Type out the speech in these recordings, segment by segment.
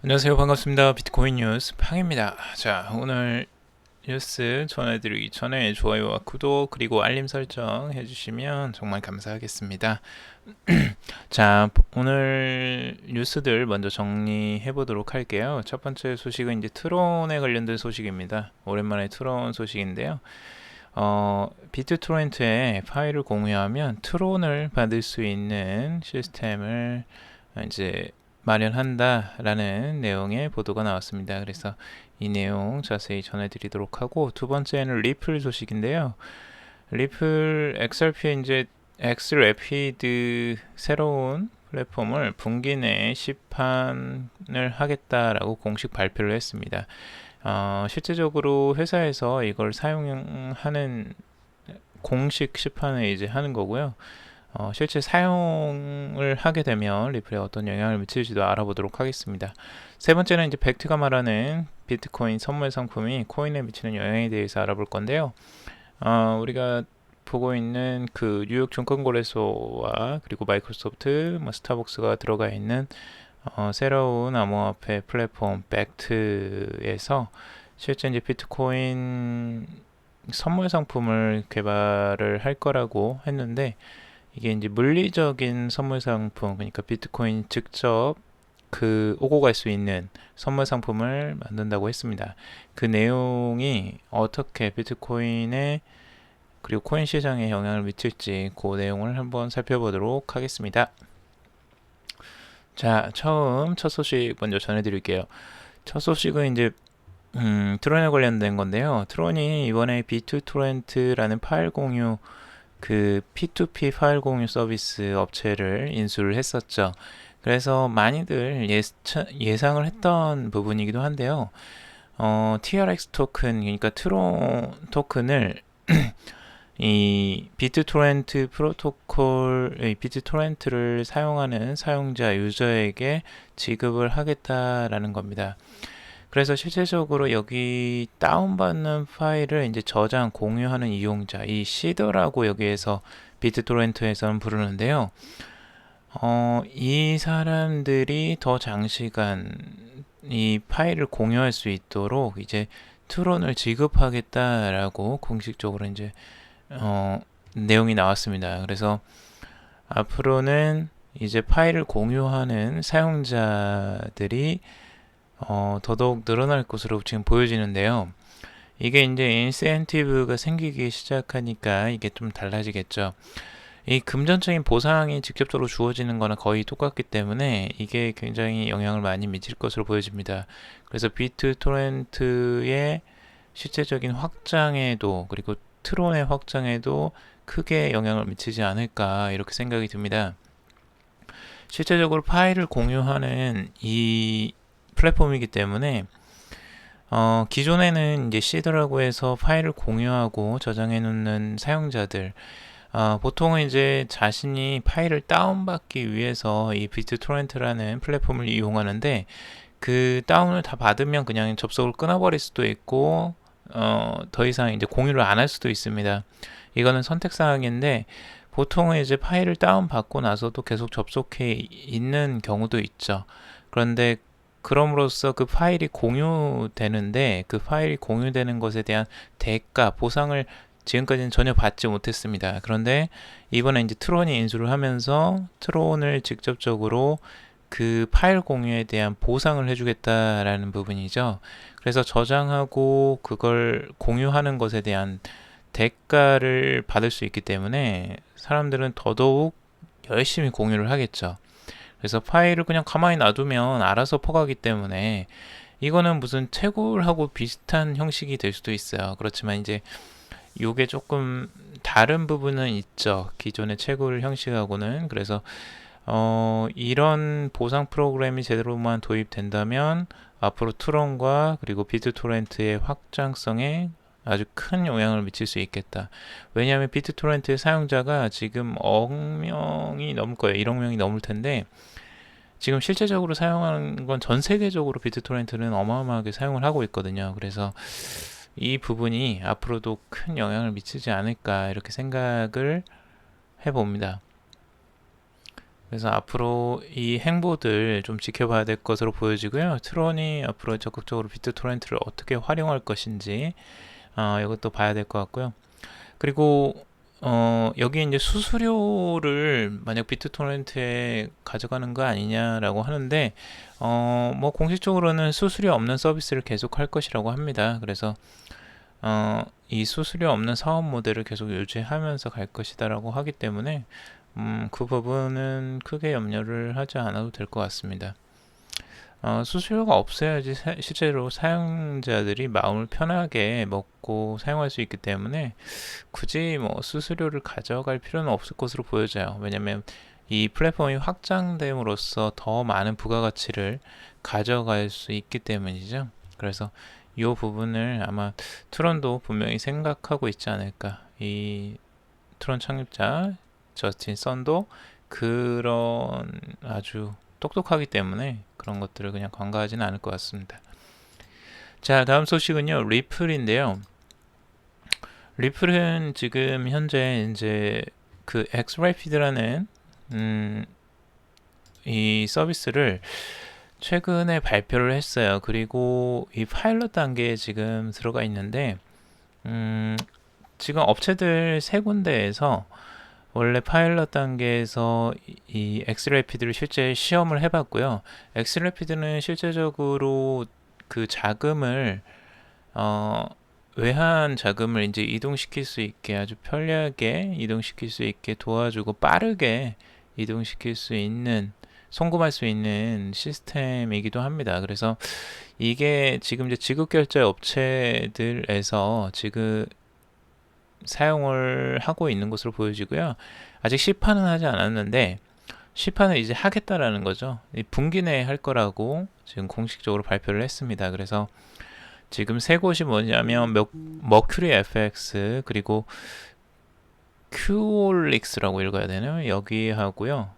안녕하세요. 반갑습니다. 비트코인 뉴스 팡입니다. 자, 오늘 뉴스 전해드리기 전에 좋아요와 구독 그리고 알림 설정 해주시면 정말 감사하겠습니다. 자, 오늘 뉴스들 먼저 정리해 보도록 할게요. 첫 번째 소식은 이제 트론에 관련된 소식입니다. 오랜만에 트론 소식인데요. 비트토렌트에 파일을 공유하면 트론을 받을 수 있는 시스템을 이제 마련한다라는 내용의 보도가 나왔습니다. 그래서 이 내용 자세히 전해드리도록 하고, 두 번째는 리플 소식인데요. 리플 XRP 이제 엑스래피드 새로운 플랫폼을 분기 내에 시판을 하겠다라고 공식 발표를 했습니다. 실제적으로 회사에서 이걸 사용하는 공식 시판을 이제 하는 거고요. 실제 사용을 하게 되면 리플에 어떤 영향을 미칠지도 알아보도록 하겠습니다. 세 번째는 이제 벡트가 말하는 비트코인 선물 상품이 코인에 미치는 영향에 대해서 알아볼 건데요. 우리가 보고 있는 그 뉴욕 증권거래소와 그리고 마이크로소프트, 스타벅스가 들어가 있는 새로운 암호화폐 플랫폼 벡트에서 실제 이제 비트코인 선물 상품을 개발을 할 거라고 했는데, 이게 이제 물리적인 선물 상품, 그러니까 비트코인 직접 그 오고 갈 수 있는 선물 상품을 만든다고 했습니다. 그 내용이 어떻게 비트코인에 그리고 코인 시장에 영향을 미칠지 그 내용을 한번 살펴보도록 하겠습니다. 자, 첫 소식 먼저 전해드릴게요. 첫 소식은 이제 트론에 관련된 건데요. 트론이 이번에 비트토렌트라는 파일 공유 그 P2P 파일 공유 서비스 업체를 인수를 했었죠. 그래서 많이들 예상을 했던 부분이기도 한데요. TRX 토큰, 그러니까 트론 토큰을 이 비트토렌트 프로토콜, 비트토렌트를 사용하는 사용자 유저에게 지급을 하겠다라는 겁니다. 그래서 실제적으로 여기 다운받는 파일을 이제 저장 공유하는 이용자, 이 시더라고 여기에서 비트토렌트에서는 부르는데요. 이 사람들이 더 장시간 이 파일을 공유할 수 있도록 이제 트론을 지급하겠다라고 공식적으로 이제 내용이 나왔습니다. 그래서 앞으로는 이제 파일을 공유하는 사용자들이 더더욱 늘어날 것으로 지금 보여지는데요. 이게 이제 인센티브가 생기기 시작하니까 이게 좀 달라지겠죠. 이 금전적인 보상이 직접적으로 주어지는 거는 거의 똑같기 때문에 이게 굉장히 영향을 많이 미칠 것으로 보여집니다. 그래서 비트토렌트의 실제적인 확장에도 그리고 트론의 확장에도 크게 영향을 미치지 않을까 이렇게 생각이 듭니다. 실제적으로 파일을 공유하는 이 플랫폼이기 때문에 기존에는 이제 시드라고 해서 파일을 공유하고 저장해 놓는 사용자들, 보통은 이제 자신이 파일을 다운받기 위해서 이 비트토렌트라는 플랫폼을 이용하는데, 그 다운을 다 받으면 그냥 접속을 끊어버릴 수도 있고 더 이상 이제 공유를 안 할 수도 있습니다. 이거는 선택 사항인데, 보통은 이제 파일을 다운받고 나서도 계속 접속해 있는 경우도 있죠. 그런데 그럼으로써 그 파일이 공유되는데, 그 파일이 공유되는 것에 대한 대가, 보상을 지금까지는 전혀 받지 못했습니다. 그런데 이번에 이제 트론이 인수를 하면서 트론을 직접적으로 그 파일 공유에 대한 보상을 해주겠다라는 부분이죠. 그래서 저장하고 그걸 공유하는 것에 대한 대가를 받을 수 있기 때문에 사람들은 더더욱 열심히 공유를 하겠죠. 그래서 파일을 그냥 가만히 놔두면 알아서 퍼가기 때문에 이거는 무슨 채굴하고 비슷한 형식이 될 수도 있어요. 그렇지만 이제 요게 조금 다른 부분은 있죠. 기존의 채굴 형식하고는. 그래서 이런 보상 프로그램이 제대로만 도입된다면 앞으로 트론과 그리고 비트토렌트의 확장성에 아주 큰 영향을 미칠 수 있겠다. 왜냐하면 비트토렌트의 사용자가 지금 1억 명이 넘을 거예요. 1억 명이 넘을 텐데, 지금 실제적으로 사용하는 건 전 세계적으로 비트토렌트는 어마어마하게 사용을 하고 있거든요. 그래서 이 부분이 앞으로도 큰 영향을 미치지 않을까 이렇게 생각을 해봅니다. 그래서 앞으로 이 행보들 좀 지켜봐야 될 것으로 보여지고요. 트론이 앞으로 적극적으로 비트토렌트를 어떻게 활용할 것인지 이것도 봐야 될 것 같고요. 그리고 여기 이제 수수료를 만약 비트토렌트에 가져가는 거 아니냐라고 하는데 뭐 공식적으로는 수수료 없는 서비스를 계속 할 것이라고 합니다. 그래서 이 수수료 없는 사업 모델을 계속 유지하면서 갈 것이다라고 하기 때문에 그 부분은 크게 염려를 하지 않아도 될 것 같습니다. 수수료가 없어야지 실제로 사용자들이 마음을 편하게 먹고 사용할 수 있기 때문에 굳이 뭐 수수료를 가져갈 필요는 없을 것으로 보여져요. 왜냐면 이 플랫폼이 확장됨으로써 더 많은 부가가치를 가져갈 수 있기 때문이죠. 그래서 이 부분을 아마 트론도 분명히 생각하고 있지 않을까. 이 트론 창립자 저스틴 선도 그런 아주 똑똑하기 때문에 그런 것들을 그냥 간과하지는 않을 것 같습니다. 자, 다음 소식은요, 리플인데요. 리플은 지금 현재 이제 그 엑스래피드라는 이 서비스를 최근에 발표를 했어요. 그리고 이 파일럿 단계에 지금 들어가 있는데 지금 업체들 세 군데에서 원래 파일럿 단계에서 이 엑스래피드를 실제 시험을 해봤고요. 엑스래피드는 실제적으로 그 자금을 외환 자금을 이제 이동시킬 수 있게 아주 편리하게 이동시킬 수 있게 도와주고 빠르게 이동시킬 수 있는 송금할 수 있는 시스템이기도 합니다. 그래서 이게 지금 이제 지급결제 업체들에서 지금 사용을 하고 있는 것으로 보여지고요. 아직 시판은 하지 않았는데 시판을 이제 하겠다라는 거죠. 분기 내에 할 거라고 지금 공식적으로 발표를 했습니다. 그래서 지금 세 곳이 뭐냐면 머큐리 FX 그리고 큐올릭스라고 읽어야 되나요? 여기 하고요.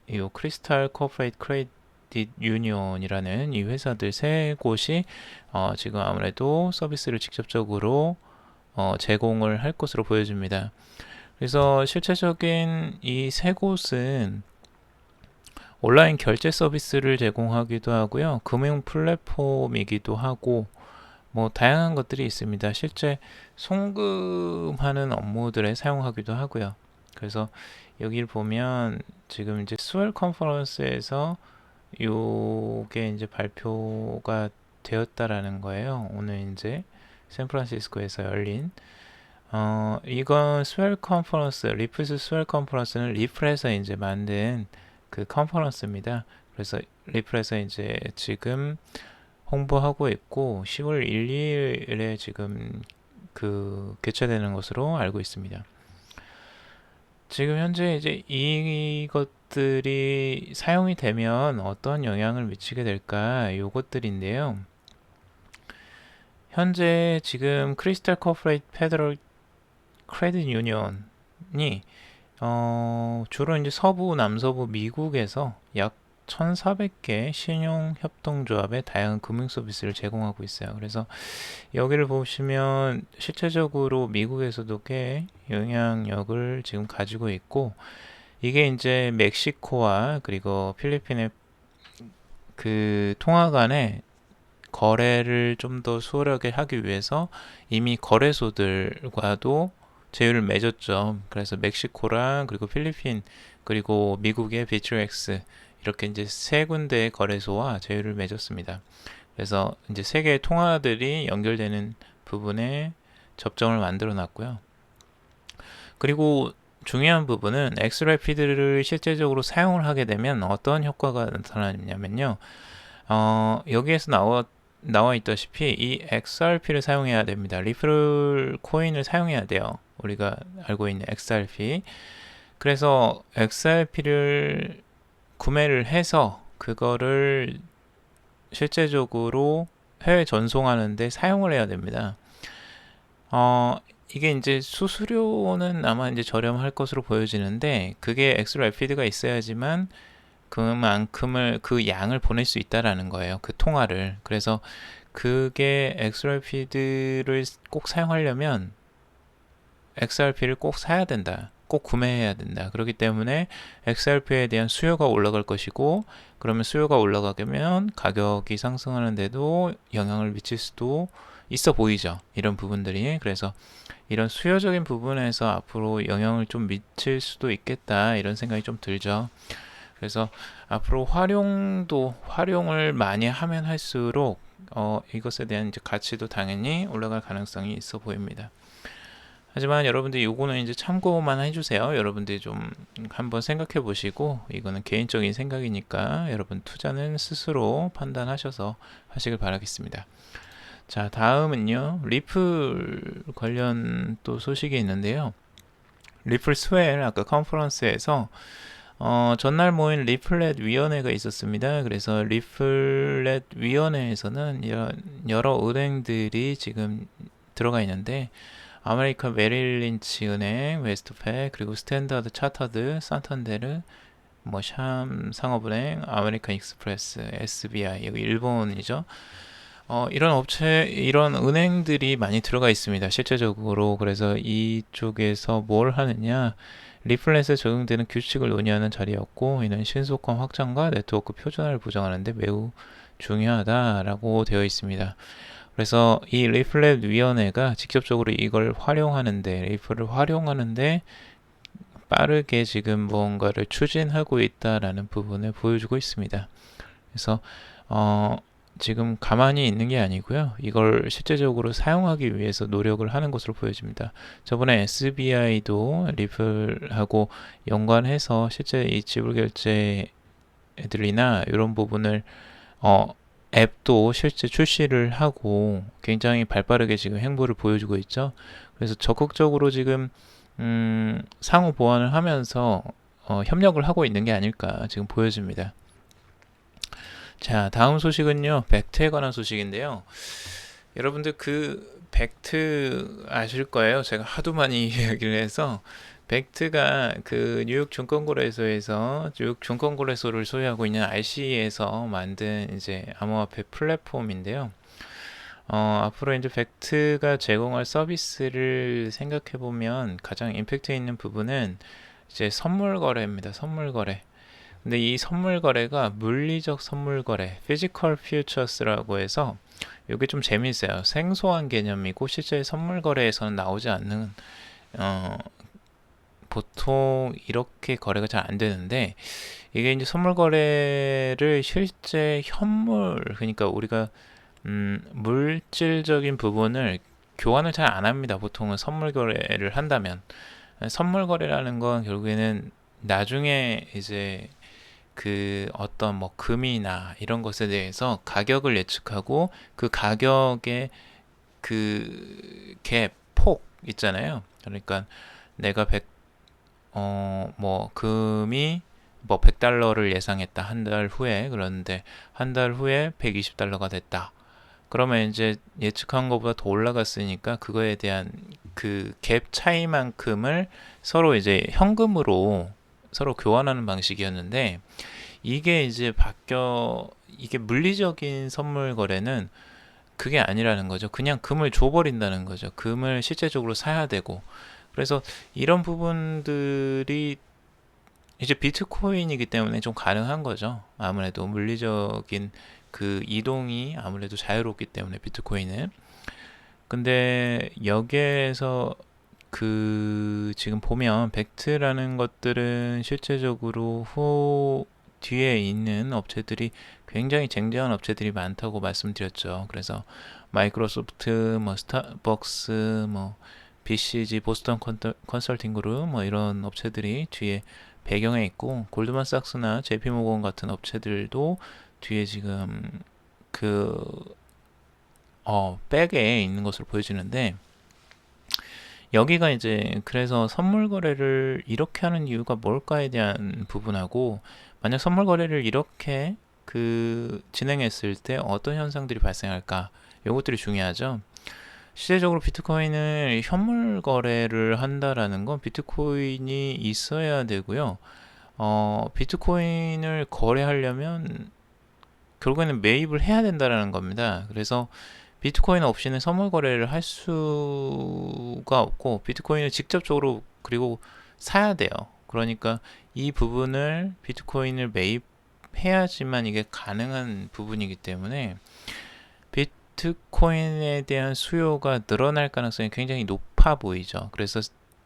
이 크리스탈 코퍼레이트 크레딧 유니온이라는 이 회사들 세 곳이 지금 아무래도 서비스를 직접적으로 제공을 할 것으로 보여집니다. 그래서 실제적인 이 세 곳은 온라인 결제 서비스를 제공하기도 하고요. 금융 플랫폼이기도 하고 뭐 다양한 것들이 있습니다. 실제 송금하는 업무들에 사용하기도 하고요. 그래서 여기를 보면 지금 이제 스웰 컨퍼런스에서 요게 이제 발표가 되었다라는 거예요. 오늘 이제 샌프란시스코에서 열린 이건 스웰 컨퍼런스, 리플스 스웰 컨퍼런스는 리플에서 이제 만든 그 컨퍼런스입니다. 그래서 리플에서 이제 지금 홍보하고 있고 10월 1, 2일에 지금 그 개최되는 것으로 알고 있습니다. 지금 현재 이제 이것들이 사용이 되면 어떤 영향을 미치게 될까 요것들인데요. 현재 지금 크리스탈 코퍼레이트 페더럴 크레딧 유니온이 주로 이제 서부, 남서부 미국에서 약 1,400개 신용협동조합의 다양한 금융 서비스를 제공하고 있어요. 그래서 여기를 보시면 실제적으로 미국에서도 꽤 영향력을 지금 가지고 있고 이게 이제 멕시코와 그리고 필리핀의 그 통화 간의 거래를 좀 더 수월하게 하기 위해서 이미 거래소들과도 제휴를 맺었죠. 그래서 멕시코랑 그리고 필리핀 그리고 미국의 비트렉스 이렇게 이제 세 군데의 거래소와 제휴를 맺었습니다. 그래서 이제 세 개의 통화들이 연결되는 부분에 접점을 만들어 놨고요. 그리고 중요한 부분은 엑스래피드를 실제적으로 사용을 하게 되면 어떤 효과가 나타나냐면요. 여기에서 나와 있다시피 이 XRP를 사용해야 됩니다. 리플 코인을 사용해야 돼요. 우리가 알고 있는 XRP. 그래서 XRP를 구매를 해서 그거를 실제적으로 해외 전송하는데 사용을 해야 됩니다. 이게 이제 수수료는 아마 이제 저렴할 것으로 보여지는데 그게 XRP가 있어야지만 그만큼을 그 양을 보낼 수 있다라는 거예요. 그 통화를. 그래서 그게 XRP를 꼭 사용하려면 XRP를 꼭 사야 된다. 꼭 구매해야 된다. 그렇기 때문에 XRP에 대한 수요가 올라갈 것이고, 그러면 수요가 올라가면 가격이 상승하는데도 영향을 미칠 수도 있어 보이죠. 이런 부분들이. 그래서 이런 수요적인 부분에서 앞으로 영향을 좀 미칠 수도 있겠다, 이런 생각이 좀 들죠. 그래서 앞으로 활용을 많이 하면 할수록 이것에 대한 이제 가치도 당연히 올라갈 가능성이 있어 보입니다. 하지만 여러분들 요거는 이제 참고만 해주세요. 여러분들이 좀 한번 생각해 보시고, 이거는 개인적인 생각이니까 여러분 투자는 스스로 판단하셔서 하시길 바라겠습니다. 자, 다음은요, 리플 관련 또 소식이 있는데요. 리플 스웰 아까 컨퍼런스에서 전날 모인 리플렛 위원회가 있었습니다. 그래서 리플렛 위원회에서는 여러 은행들이 지금 들어가 있는데, 아메리칸 메릴린치 은행, 웨스트팩, 그리고 스탠다드 차터드, 산탄데르, 샴 상업은행, 아메리칸 익스프레스, SBI, 여기 일본이죠. 이런 은행들이 많이 들어가 있습니다. 실제적으로. 그래서 이쪽에서 뭘 하느냐, 리플렛에 적용되는 규칙을 논의하는 자리였고, 이는 신속한 확장과 네트워크 표준화를 보장하는 데 매우 중요하다라고 되어 있습니다. 그래서 이 리플렛 위원회가 직접적으로 이걸 활용하는데, 리플을 활용하는데 빠르게 지금 뭔가를 추진하고 있다라는 부분을 보여주고 있습니다. 그래서 지금 가만히 있는 게 아니고요, 이걸 실제적으로 사용하기 위해서 노력을 하는 것으로 보여집니다. 저번에 SBI도 리플하고 연관해서 실제 이 지불결제들이나 이런 부분을 앱도 실제 출시를 하고 굉장히 발빠르게 지금 행보를 보여주고 있죠. 그래서 적극적으로 지금 상호 보완을 하면서 협력을 하고 있는 게 아닐까 지금 보여집니다. 자, 다음 소식은요, 벡트에 관한 소식인데요. 여러분들 그 벡트 아실 거예요. 제가 하도 많이 이야기를 해서. 벡트가 그 뉴욕 증권거래소에서, 뉴욕 증권거래소를 소유하고 있는 RC에서 만든 이제 암호화폐 플랫폼인데요. 앞으로 이제 벡트가 제공할 서비스를 생각해 보면 가장 임팩트 있는 부분은 이제 선물 거래입니다. 선물 거래. 근데 이 선물 거래가 물리적 선물 거래, 피지컬 퓨처스라고 해서, 이게 좀 재미있어요. 생소한 개념이고 실제 선물 거래에서는 나오지 않는, 보통 이렇게 거래가 잘 안 되는데, 이게 이제 선물 거래를 실제 현물, 그러니까 우리가 물질적인 부분을 교환을 잘 안 합니다. 보통은 선물 거래를 한다면. 선물 거래라는 건 결국에는 나중에 이제 그 어떤 뭐 금이나 이런 것에 대해서 가격을 예측하고, 그 가격의 그 갭, 폭 있잖아요. 그러니까 내가 금이 뭐 100달러를 예상했다. 한 달 후에. 그런데 한 달 후에 120달러가 됐다. 그러면 이제 예측한 것보다 더 올라갔으니까 그거에 대한 그 갭 차이만큼을 서로 이제 현금으로 서로 교환하는 방식이었는데, 이게 이제 이게 물리적인 선물 거래는 그게 아니라는 거죠. 그냥 금을 줘버린다는 거죠. 금을 실제적으로 사야 되고. 그래서 이런 부분들이 이제 비트코인이기 때문에 좀 가능한 거죠. 아무래도 물리적인 그 이동이 아무래도 자유롭기 때문에 비트코인은. 근데 여기에서 그 지금 보면 벡트라는 것들은 실제적으로 뒤에 있는 업체들이 굉장히 쟁쟁한 업체들이 많다고 말씀드렸죠. 그래서 마이크로소프트, 뭐 스타벅스, 뭐 BCG, 보스턴 컨설팅 그룹, 뭐 이런 업체들이 뒤에 배경에 있고, 골드만삭스나 JP모건 같은 업체들도 뒤에 지금 그 백에 있는 것으로 보여지는데, 여기가 이제 그래서 선물 거래를 이렇게 하는 이유가 뭘까에 대한 부분하고, 만약 선물 거래를 이렇게 그 진행했을 때 어떤 현상들이 발생할까, 이것들이 중요하죠. 실제적으로 비트코인을 현물 거래를 한다라는 건 비트코인이 있어야 되고요. 비트코인을 거래하려면 결국에는 매입을 해야 된다라는 겁니다. 그래서 비트코인 없이는 선물 거래를 할 수가 없고, 비트코인을 직접적으로 그리고 사야 돼요. 그러니까 이 부분을 비트코인을 매입해야지만 이게 가능한 부분이기 때문에 비트코인에 대한 수요가 늘어날 가능성이 굉장히 높아 보이죠. 그래서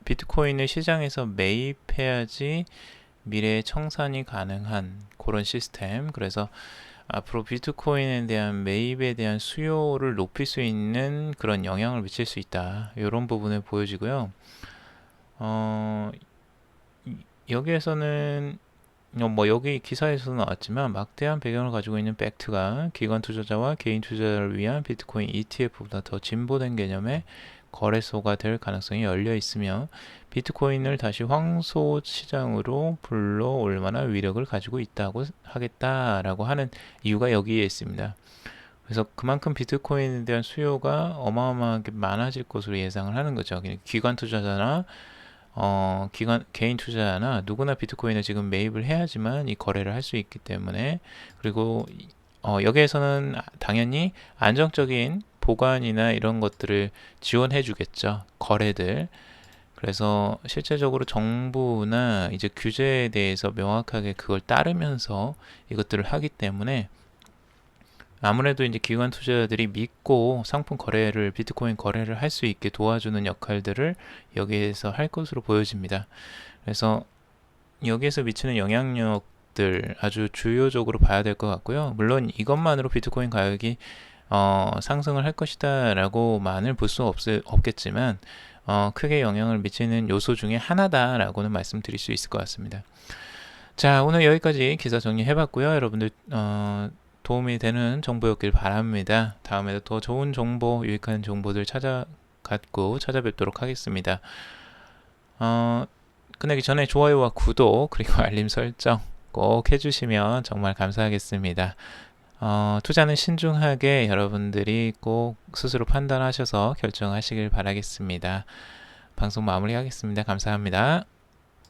비트코인을 시장에서 매입해야지 미래에 청산이 가능한 그런 시스템. 그래서 앞으로 비트코인에 대한 매입에 대한 수요를 높일 수 있는 그런 영향을 미칠 수 있다. 이런 부분을 보여지고요. 여기에서는 뭐 여기 기사에서 나왔지만 막대한 배경을 가지고 있는 팩트가 기관 투자자와 개인 투자자를 위한 비트코인 ETF보다 더 진보된 개념의 거래소가 될 가능성이 열려 있으며 비트코인을 다시 황소 시장으로 불러올 만한 위력을 가지고 있다고 하겠다라고 하는 이유가 여기에 있습니다. 그래서 그만큼 비트코인에 대한 수요가 어마어마하게 많아질 것으로 예상을 하는 거죠. 기관 투자자나 개인 투자자나 누구나 비트코인을 지금 매입을 해야지만 이 거래를 할 수 있기 때문에, 그리고 여기에서는 당연히 안정적인 보관이나 이런 것들을 지원해 주겠죠. 거래들. 그래서 실제적으로 정부나 이제 규제에 대해서 명확하게 그걸 따르면서 이것들을 하기 때문에 아무래도 이제 기관 투자자들이 믿고 상품 거래를, 비트코인 거래를 할 수 있게 도와주는 역할들을 여기에서 할 것으로 보여집니다. 그래서 여기에서 미치는 영향력들 아주 주요적으로 봐야 될 것 같고요. 물론 이것만으로 비트코인 가격이 상승을 할 것이다 라고만을 볼 수 없겠지만 크게 영향을 미치는 요소 중에 하나다라고는 말씀드릴 수 있을 것 같습니다. 자, 오늘 여기까지 기사 정리해봤고요. 여러분들 도움이 되는 정보였길 바랍니다. 다음에도 더 좋은 정보, 유익한 정보들 찾아뵙도록 하겠습니다. 끝내기 전에 좋아요와 구독 그리고 알림 설정 꼭 해주시면 정말 감사하겠습니다. 투자는 신중하게 여러분들이 꼭 스스로 판단하셔서 결정하시길 바라겠습니다. 방송 마무리하겠습니다. 감사합니다.